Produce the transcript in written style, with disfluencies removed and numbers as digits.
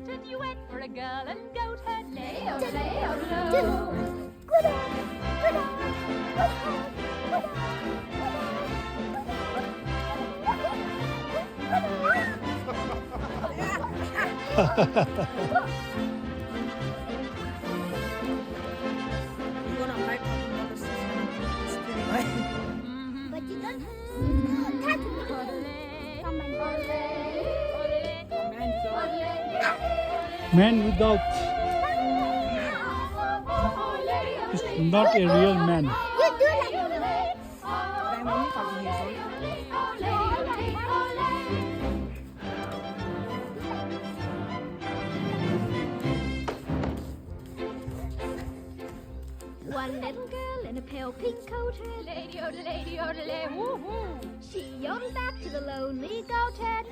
a duet for a girl and goat head. Lay-o, Diddle, lay-o, diddle. lo. Good on, good on, good on, 이거랑 말 바꾸는 스킬이 But you don't touch me. Come on. Man without is not a real man. You do like 다이몬이 가지고 one little girl in a pale pink coat head. Lady, oh, lady, oh, lady, woo-hoo. She yodeled back to the lonely goat head.